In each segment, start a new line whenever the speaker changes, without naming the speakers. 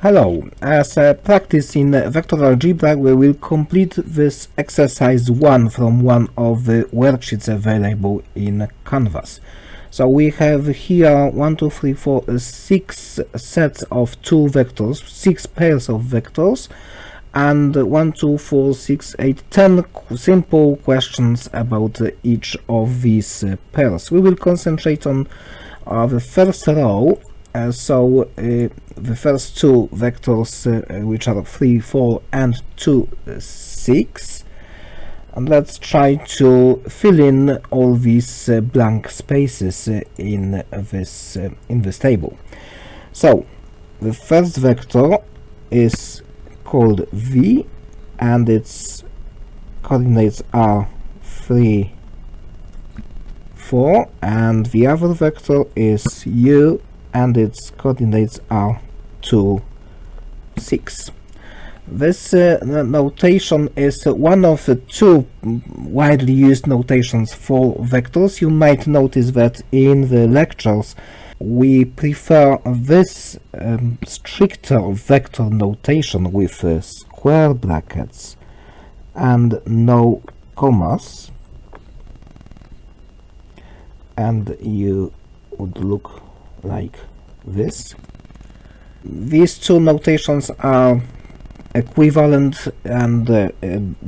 Hello, as a practice in vector algebra we will complete this exercise 1 from one of the worksheets available in Canvas. So we have here 6 sets of 2 vectors, 6 pairs of vectors, and 10 simple questions about each of these pairs. We will concentrate on the first row. The first 2 vectors, which are 3, 4 and 2, 6, and let's try to fill in all these blank spaces in this table. So the first vector is called V and its coordinates are 3, 4, and the other vector is U and its coordinates are 2, 6. This notation is one of the 2 widely used notations for vectors. You might notice that in the lectures we prefer this stricter vector notation with square brackets and no commas, and you would look like this. These 2 notations are equivalent, and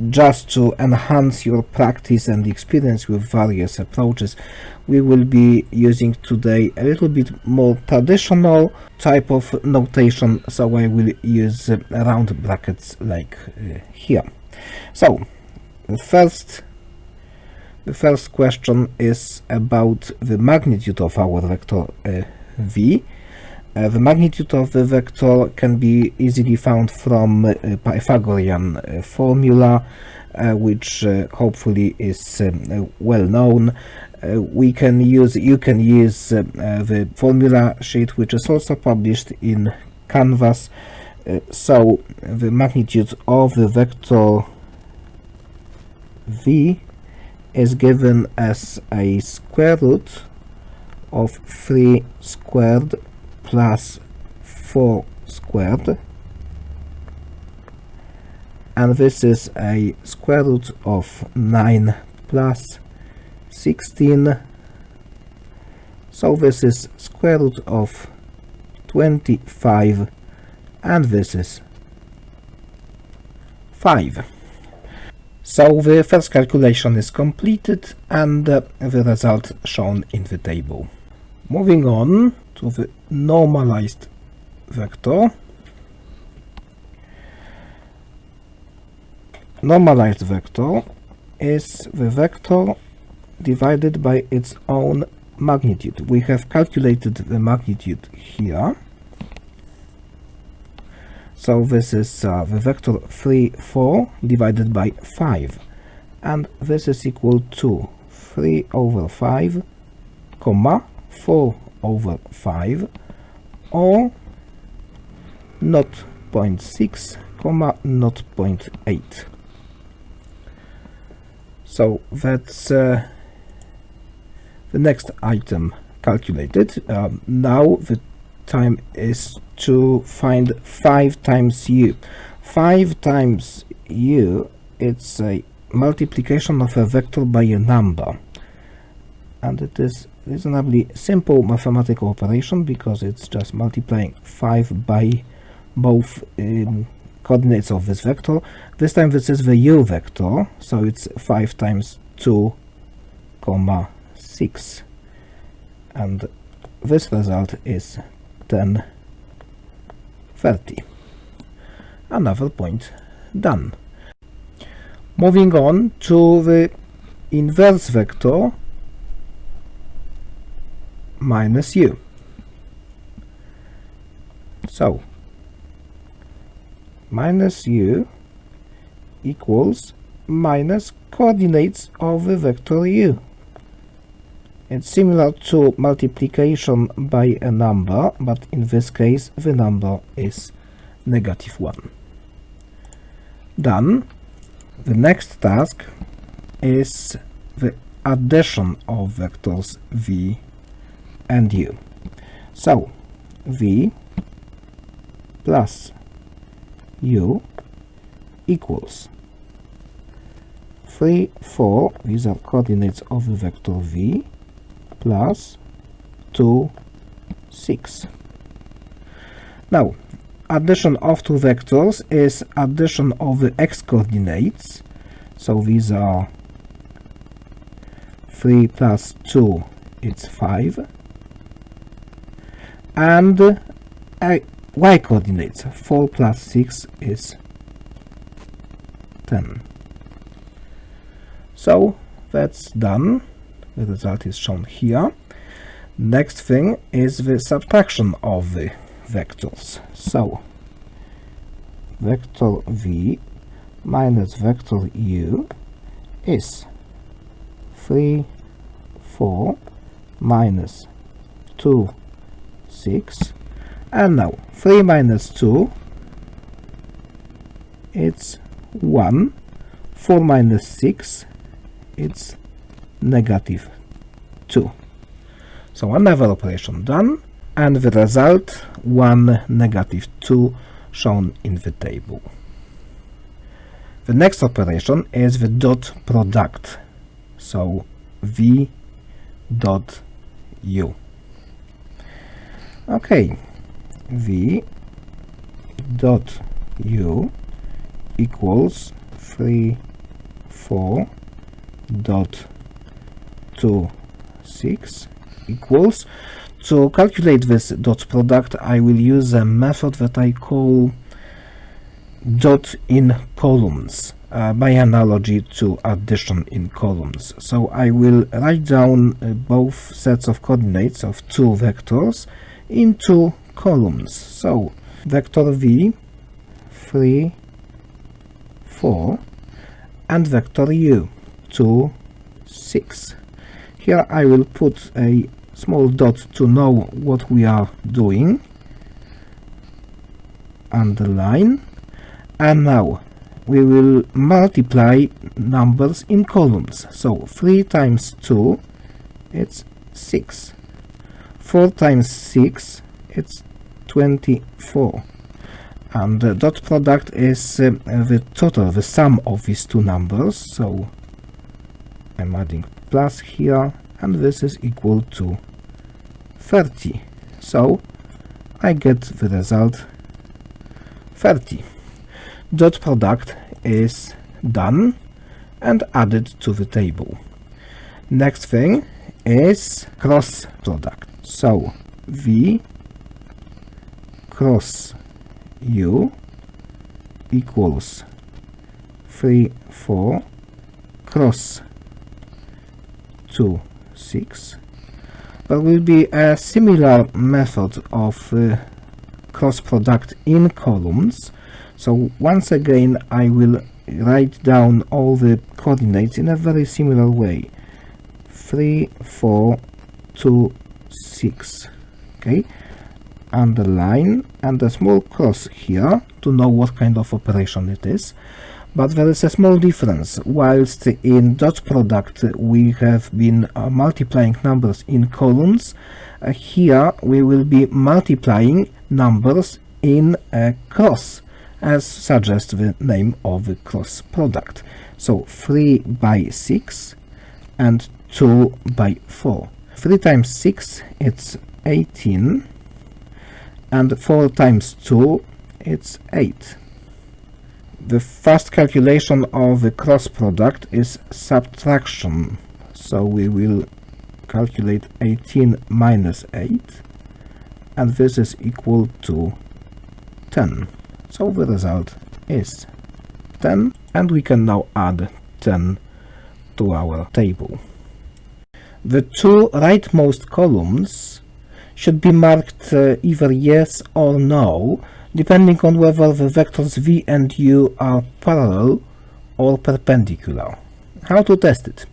just to enhance your practice and experience with various approaches, we will be using today a little bit more traditional type of notation, so I will use round brackets like here. So the first question is about the magnitude of our vector V. The magnitude of the vector can be easily found from Pythagorean formula, which hopefully is well known. You can use the formula sheet, which is also published in Canvas. So the magnitude of the vector V is given as a square root of 3 squared plus 4 squared, and this is a square root of 9 plus 16, so this is square root of 25, and this is 5. So the first calculation is completed and the result shown in the table. Moving on to the normalized vector. Normalized vector is the vector divided by its own magnitude. We have calculated the magnitude here. So this is the vector 3, 4 divided by 5, and this is equal to 3 over 5, comma 4 over 5, or 0.6, comma 0.8. So that's the next item calculated. Now the time is to find 5 times u. 5 times u, it's a multiplication of a vector by a number, and it is reasonably simple mathematical operation because it's just multiplying 5 by both coordinates of this vector. This time this is the u vector, so it's 5 times 2, 6, and this result is 10, 30. Another point done. Moving on to the inverse vector minus u. So minus u equals minus coordinates of the vector u. It's similar to multiplication by a number, but in this case the number is -1. Done. The next task is the addition of vectors v and u. So v plus u equals 3, 4, these are coordinates of the vector v, plus 2, 6. Now, addition of two vectors is addition of the x coordinates, so these are 3 plus 2, it's 5, and y coordinates, 4 plus 6 is 10. So that's done. The result is shown here. Next thing is the subtraction of the vectors. So vector v minus vector u is 3, 4 minus 2, 6, and now 3 minus 2, it's 1, 4 minus 6, it's negative 2. So another operation done, and the result 1, negative 2 shown in the table. The next operation is the dot product, so v dot u. Okay, v dot u equals 3, 4 dot 2, 6 equals. To calculate this dot product, I will use a method that I call dot in columns, by analogy to addition in columns. So I will write down both sets of coordinates of two vectors into columns. So vector v, 3, 4, and vector u, 2, 6. Here I will put a small dot to know what we are doing, underline, and now we will multiply numbers in columns. So 3 times 2, it's 6. 4 times 6, it's 24. And the dot product is the total, the sum of these two numbers. So I'm adding plus here, and this is equal to 30. So I get the result 30. Dot product is done and added to the table. Next thing is cross product. So v cross u equals 3, 4 cross 2, 6. There will be a similar method of cross product in columns. So once again I will write down all the coordinates in a very similar way. 3, 4, 2, 6. Okay, underline and a small cross here to know what kind of operation it is. But there is a small difference. Whilst in dot product we have been multiplying numbers in columns, here we will be multiplying numbers in a cross, as suggests the name of the cross product. So 3 by 6 and 2 by 4. 3 times 6, it's 18, and 4 times 2, it's 8. The first calculation of the cross product is subtraction. So we will calculate 18 minus 8, and this is equal to 10. So the result is 10, and we can now add 10 to our table. The two rightmost columns should be marked either yes or no, depending on whether the vectors v and u are parallel or perpendicular. How to test it?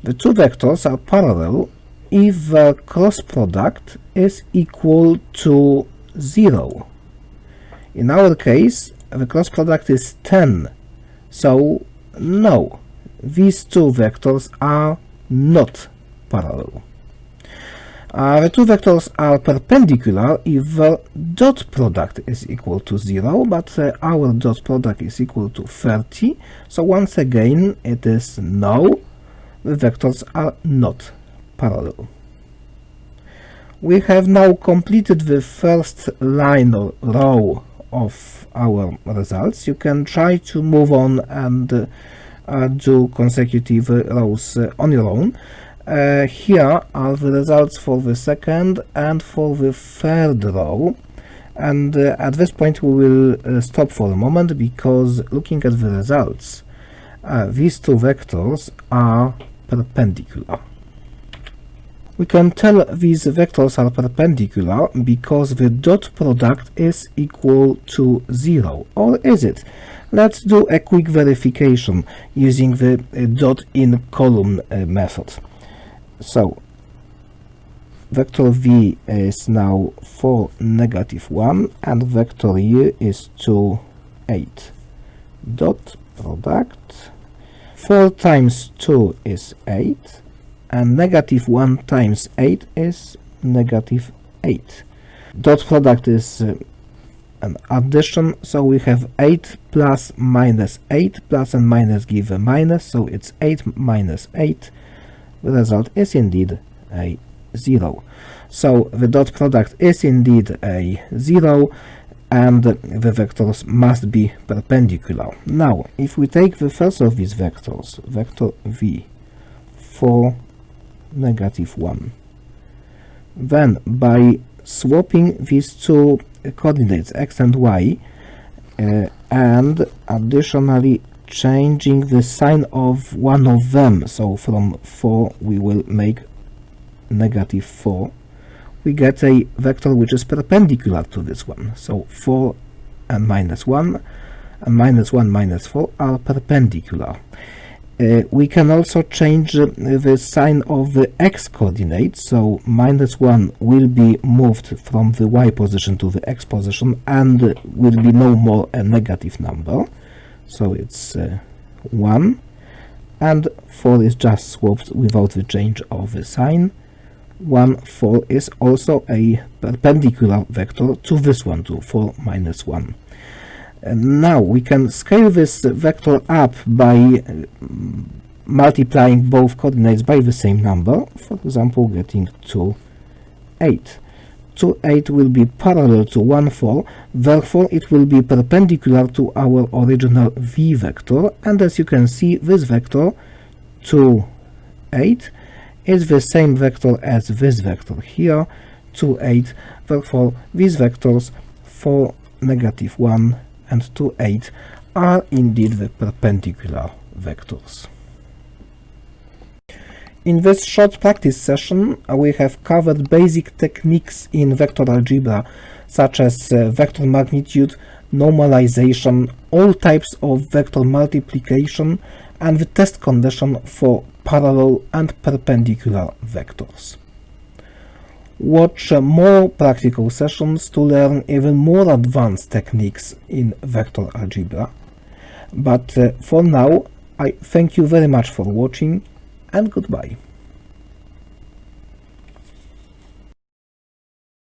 The two vectors are parallel if the cross product is equal to 0. In our case, the cross product is 10, so no, these two vectors are not parallel. The two vectors are perpendicular if the dot product is equal to 0, but our dot product is equal to 30, so once again it is no, the vectors are not parallel. We have now completed the first line or row of our results. You can try to move on and do consecutive rows on your own. Here are the results for the second and for the third row, and at this point we will stop for a moment, because looking at the results, these two vectors are perpendicular. We can tell these vectors are perpendicular because the dot product is equal to 0. Or is it? Let's do a quick verification using the dot in column method. So vector v is now 4, -1, and vector u is 2, 8. Dot product 4 times 2 is 8, and -1 times 8 is -8. Dot product is an addition, so we have 8 plus minus 8, plus and minus give a minus, so it's 8 minus 8. The result is indeed a 0. So the dot product is indeed a 0, and the vectors must be perpendicular. Now, if we take the first of these vectors, vector v, 4, -1, then by swapping these two coordinates x and y, and additionally changing the sign of one of them, so from 4 we will make -4, we get a vector which is perpendicular to this one. So 4 and -1 and -1 -4 are perpendicular. We can also change the sign of the x coordinate, so -1 will be moved from the y position to the x position and will be no more a negative number, so it's 1, and 4 is just swapped without the change of the sign. 1, 4 is also a perpendicular vector to this one, to 4 -1. And now we can scale this vector up by multiplying both coordinates by the same number, for example getting 2, 8. 2, 8 will be parallel to 1, 4, therefore it will be perpendicular to our original v vector, and as you can see, this vector 2, 8 is the same vector as this vector here, 2, 8, therefore these vectors 4, -1 and 2, 8 are indeed the perpendicular vectors. In this short practice session, we have covered basic techniques in vector algebra, such as vector magnitude, normalization, all types of vector multiplication, and the test condition for parallel and perpendicular vectors. Watch more practical sessions to learn even more advanced techniques in vector algebra. But for now, I thank you very much for watching, and goodbye.